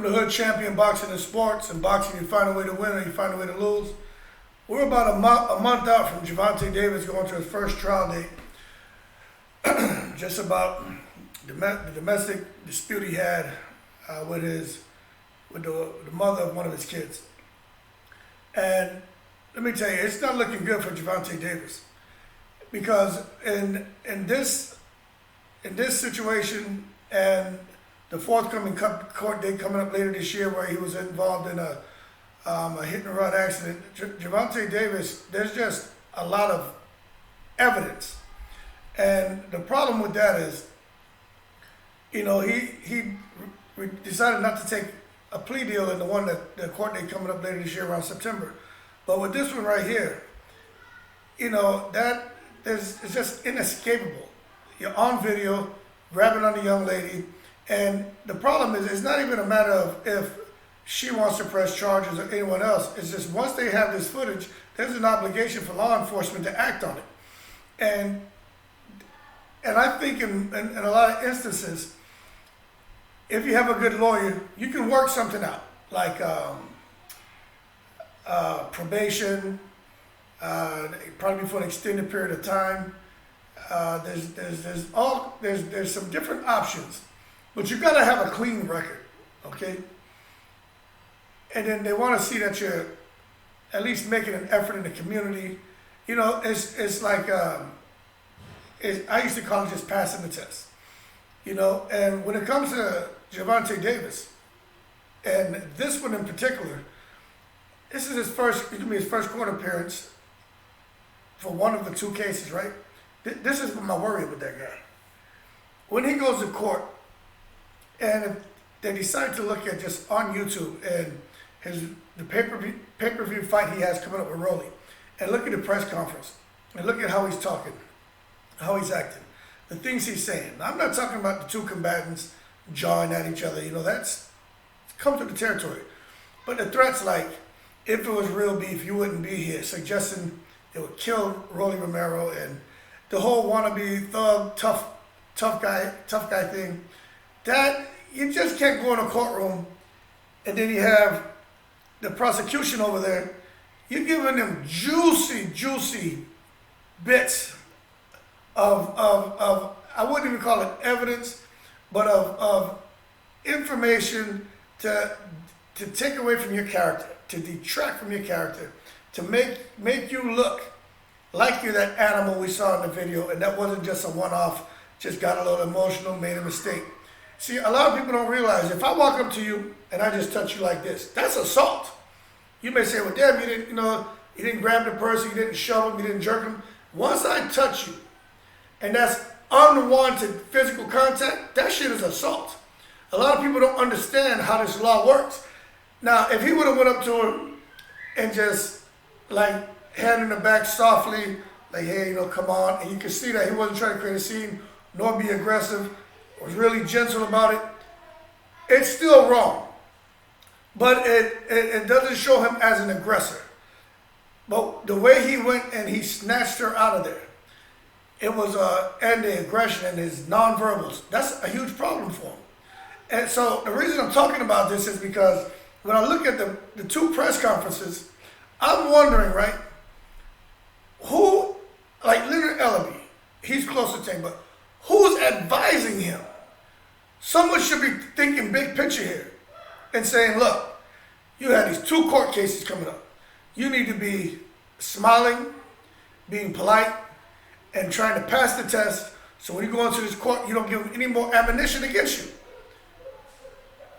from the hood champion boxing and sports. In boxing, you find a way to win or you find a way to lose. We're about a month out from Gervontae Davis going to his first trial date. Just about the domestic dispute he had with the mother of one of his kids. And let me tell you, it's not looking good for Gervontae Davis, because in this situation and the forthcoming court date coming up later this year, where he was involved in a hit and run accident, Gervontae Davis, there's just a lot of evidence, and the problem with that is, he decided not to take a plea deal in the one that the court date coming up later this year around September. But with this one right here, it's just inescapable. You're on video, grabbing on the young lady, and the problem is, it's not even a matter of if she wants to press charges or anyone else. It's just once they have this footage, there's an obligation for law enforcement to act on it. And I think in a lot of instances, if you have a good lawyer, you can work something out, like probation, probably for an extended period of time. There's some different options, but you've got to have a clean record, okay? And then they want to see that you're at least making an effort in the community. It's like I used to call it just passing the test, And when it comes to Gervontae Davis, and this one in particular, this is his first court appearance for one of the two cases, right? This is my worry with that guy. When he goes to court, and if they decide to look at just on YouTube and the pay-per-view fight he has coming up with Rolly, and look at the press conference, and look at how he's talking, how he's acting, the things he's saying. Now, I'm not talking about the two combatants jawing at each other. That's comes with the territory. But the threats like, if it was real beef, you wouldn't be here, suggesting it would kill Rolly Romero, and the whole wannabe thug, tough guy thing, that you just can't go in a courtroom, and then you have the prosecution over there, you're giving them juicy bits of I wouldn't even call it evidence, but of information to take away from your character, to detract from your character, to make you look like you're that animal we saw in the video, and that wasn't just a one-off, just got a little emotional, made a mistake. See, a lot of people don't realize, if I walk up to you and I just touch you like this, that's assault. You may say, well, damn, you didn't grab the person, you didn't shove him, you didn't jerk him. Once I touch you, and that's unwanted physical contact, that shit is assault. A lot of people don't understand how this law works. Now, if he would have went up to her and just like hand in the back softly, like, hey, come on, and you can see that he wasn't trying to create a scene nor be aggressive, was really gentle about it, it's still wrong. But it doesn't show him as an aggressor. But the way he went and he snatched her out of there, it was and the aggression and his nonverbals, that's a huge problem for him. And so the reason I'm talking about this is because when I look at the two press conferences, I'm wondering, right, who, like Leonard Ellaby, he's close to Tank, but who's advising him? Someone should be thinking big picture here and saying, look, you have these two court cases coming up. You need to be smiling, being polite, and trying to pass the test, so when you go into this court, you don't give them any more ammunition against you.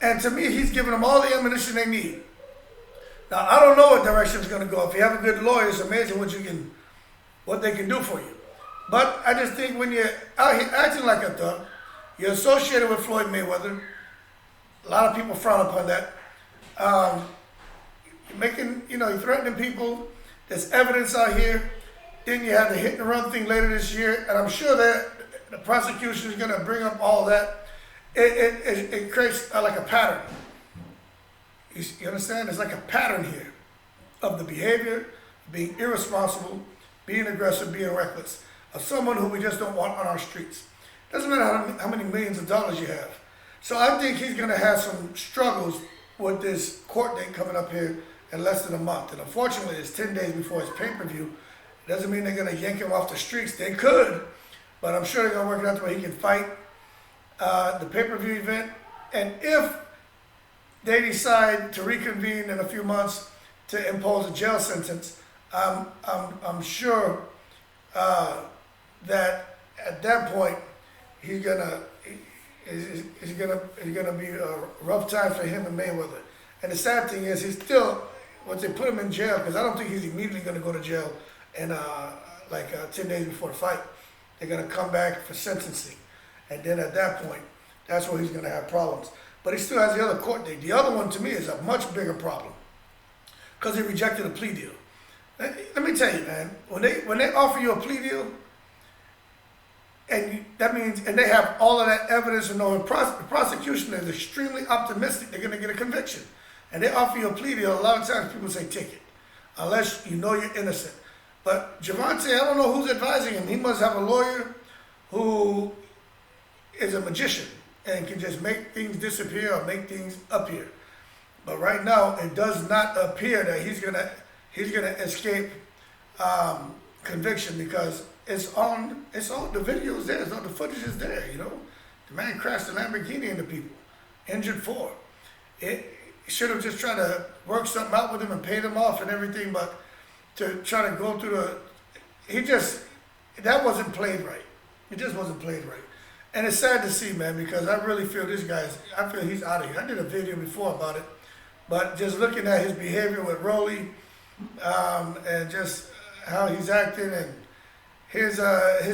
And to me, he's giving them all the ammunition they need. Now, I don't know what direction it's going to go. If you have a good lawyer, it's amazing what they can do for you. But I just think when you're out here acting like a thug, you're associated with Floyd Mayweather. A lot of people frown upon that. You're threatening people. There's evidence out here. Then you have the hit and run thing later this year, and I'm sure that the prosecution is going to bring up all that. It creates like a pattern. You understand? There's like a pattern here of the behavior, being irresponsible, being aggressive, being reckless, of someone who we just don't want on our streets. Doesn't matter how many millions of dollars you have. So I think he's going to have some struggles with this court date coming up here in less than a month. And unfortunately, it's 10 days before his pay-per-view. It doesn't mean they're going to yank him off the streets. They could, but I'm sure they're going to work it out the way he can fight the pay-per-view event. And if they decide to reconvene in a few months to impose a jail sentence, I'm sure that at that point it's gonna be a rough time for him and Mayweather. And the sad thing is, he's still, once they put him in jail, because I don't think he's immediately gonna go to jail and 10 days before the fight. They're gonna come back for sentencing, and then at that point, that's where he's gonna have problems. But he still has the other court date. The other one, to me, is a much bigger problem because he rejected a plea deal. Let me tell you, man, when they offer you a plea deal, and that means, and they have all of that evidence, and the prosecution is extremely optimistic they're going to get a conviction, and they offer you a plea deal, a lot of times people say take it, unless you know you're innocent. But Gervontae, I don't know who's advising him. He must have a lawyer who is a magician and can just make things disappear or make things appear. But right now, it does not appear that he's gonna escape conviction, because it's on the videos there, it's on the footage is there. You know, the man crashed a Lamborghini into people, injured 4. It should have just tried to work something out with him and pay them off and everything, but to try to go through that wasn't played right. It just wasn't played right. And it's sad to see, man, because I really feel I feel he's out of here. I did a video before about it, but just looking at his behavior with Rolly, and just how he's acting, and his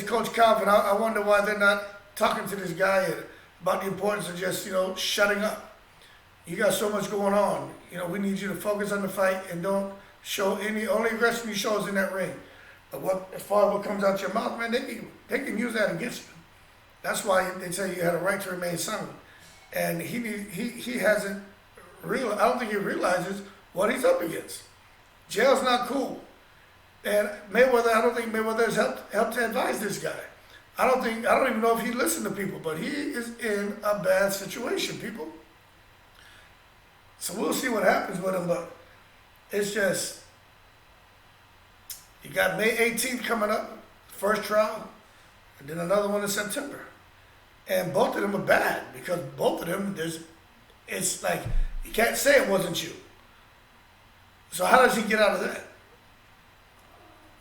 coach Calvin, I wonder why they're not talking to this guy about the importance of just, shutting up. You got so much going on. We need you to focus on the fight and don't show only aggression you show is in that ring. But as far as what comes out your mouth, man, they can use that against you. That's why they say you had a right to remain silent. And he hasn't realized, I don't think he realizes what he's up against. Jail's not cool. And Mayweather, I don't think Mayweather has helped to advise this guy. I don't even know if he listened to people, but he is in a bad situation, people. So we'll see what happens with him, but it's just, you got May 18th coming up, first trial, and then another one in September. And both of them are bad, because both of them, it's like, you can't say it wasn't you. So how does he get out of that?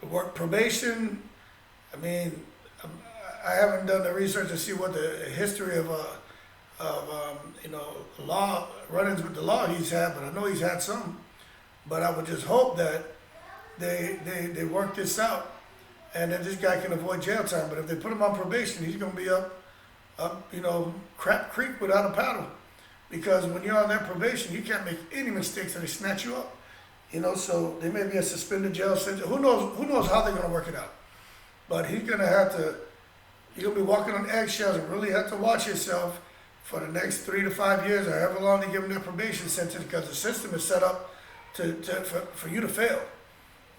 Work probation. I mean, I haven't done the research to see what the history of law run-ins with the law he's had, but I know he's had some. But I would just hope that they work this out, and that this guy can avoid jail time. But if they put him on probation, he's going to be up crap creek without a paddle. Because when you're on that probation, you can't make any mistakes, or they snatch you up. So there may be a suspended jail sentence. Who knows how they're going to work it out. But he's going to be walking on eggshells and really have to watch yourself for the next 3 to 5 years, or however long they give him their probation sentence, because the system is set up for you to fail.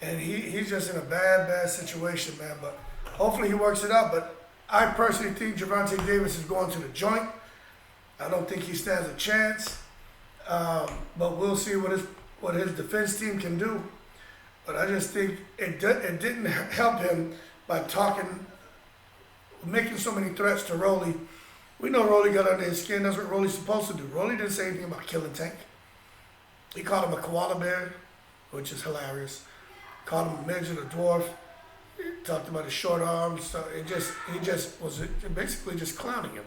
And he's just in a bad situation, man. But hopefully he works it out. But I personally think Gervontae Davis is going to the joint. I don't think he stands a chance. But we'll see what his defense team can do. But I just think it didn't help him by making so many threats to Rolly. We know Rolly got under his skin. That's what Rolly's supposed to do. Rolly didn't say anything about killing Tank. He called him a koala bear, which is hilarious. Called him a midget, a dwarf. He talked about his short arms. So he just was basically just clowning him,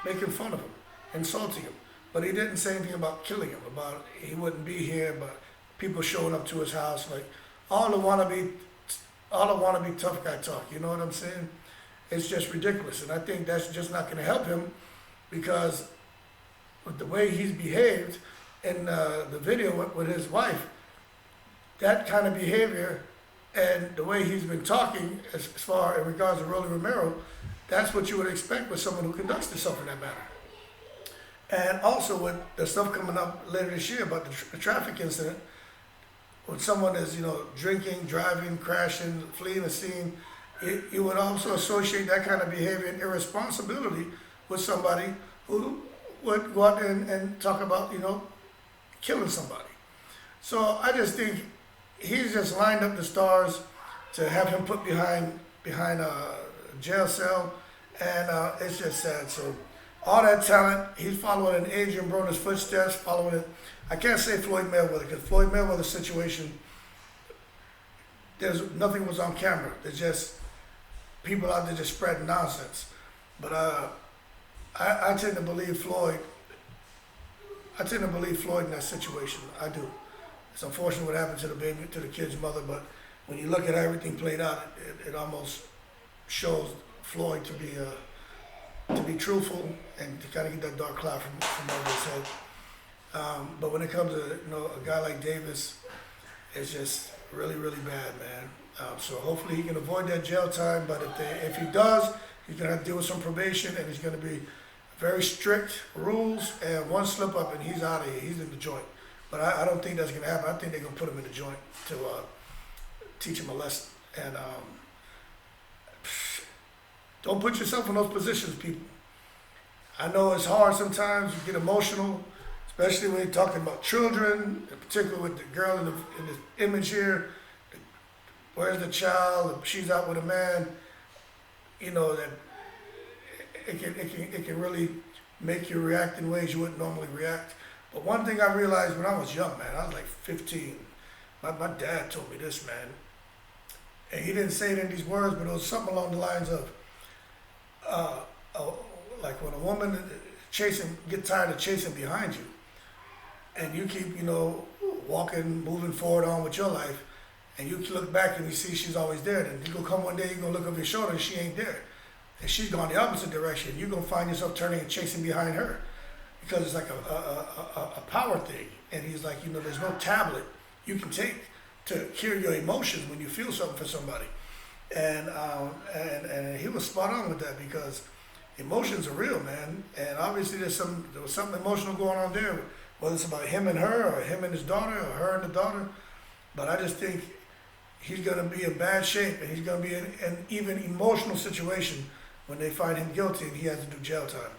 making fun of him, insulting him. But he didn't say anything about killing him, about he wouldn't be here, but people showing up to his house, like all the wannabe tough guy talk. You know what I'm saying? It's just ridiculous, and I think that's just not going to help him, because with the way he's behaved in the video with his wife, that kind of behavior and the way he's been talking as far in regards to Rolly Romero, that's what you would expect with someone who conducts himself in that manner. And also with the stuff coming up later this year about the traffic incident, when someone is, drinking, driving, crashing, fleeing a scene, you would also associate that kind of behavior and irresponsibility with somebody who would go out there and talk about, killing somebody. So I just think he's just lined up the stars to have him put behind a jail cell, and it's just sad. So all that talent, he's following in Adrian Broner's footsteps, following it. I can't say Floyd Mayweather, because Floyd Mayweather's situation, there's nothing was on camera. There's just people out there just spreading nonsense. But I tend to believe Floyd. I tend to believe Floyd in that situation. I do. It's unfortunate what happened to the baby, to the kid's mother, but when you look at everything played out, it almost shows Floyd to be truthful and to kind of get that dark cloud from over his head. But when it comes to a guy like Davis, it's just really, really bad, man. So hopefully he can avoid that jail time. But if he does, he's gonna have to deal with some probation, and he's gonna be very strict rules. And one slip up and he's out of here. He's in the joint. But I don't think that's gonna happen. I think they're gonna put him in the joint to teach him a lesson. And don't put yourself in those positions, people. I know it's hard sometimes. You get emotional, especially when you're talking about children, in particular with the girl in the image here. Where's the child? She's out with a man. That it can really make you react in ways you wouldn't normally react. But one thing I realized when I was young, man, I was like 15. My dad told me this, man. And he didn't say it in these words, but it was something along the lines of, like when a woman get tired of chasing behind you, and you keep, walking, moving forward on with your life, and you look back and you see she's always there, then you gonna come one day, you're gonna look over your shoulder and she ain't there. And she's gone the opposite direction. You're gonna find yourself turning and chasing behind her, because it's like a power thing. And he's like, there's no tablet you can take to cure your emotions when you feel something for somebody. And he was spot on with that, because emotions are real, man. And obviously there was something emotional going on there, whether it's about him and her, or him and his daughter, or her and the daughter. But I just think he's gonna be in bad shape, and he's gonna be in an even emotional situation when they find him guilty and he has to do jail time.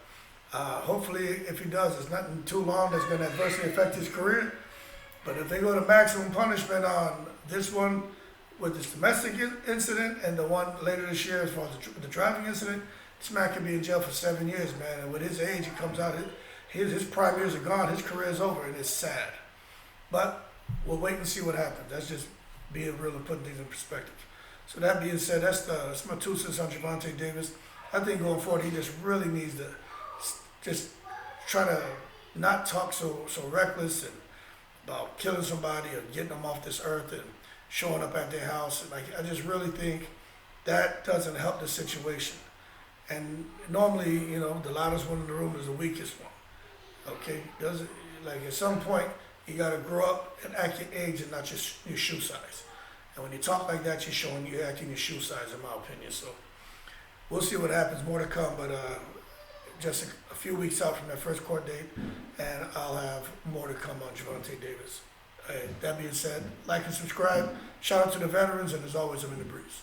Hopefully, if he does, it's nothing too long that's going to adversely affect his career. But if they go to maximum punishment on this one with this domestic incident and the one later this year as far as the driving incident, this man could be in jail for 7 years, man. And with his age, he comes out, his prime years are gone, his career is over, and it's sad. But we'll wait and see what happens. That's just being real and putting things in perspective. So that being said, that's my 2 cents on Gervontae Davis. I think going forward, he just really needs to just try to not talk so reckless and about killing somebody or getting them off this earth and showing up at their house. Like, I just really think that doesn't help the situation. And normally, the loudest one in the room is the weakest one. Okay, like at some point you gotta grow up and act your age and not your shoe size. And when you talk like that, you're acting your shoe size, in my opinion. So we'll see what happens. More to come, but just a few weeks out from that first court date, and I'll have more to come on Gervontae Davis. That being said, like and subscribe. Shout out to the veterans, and as always, I'm in the breeze.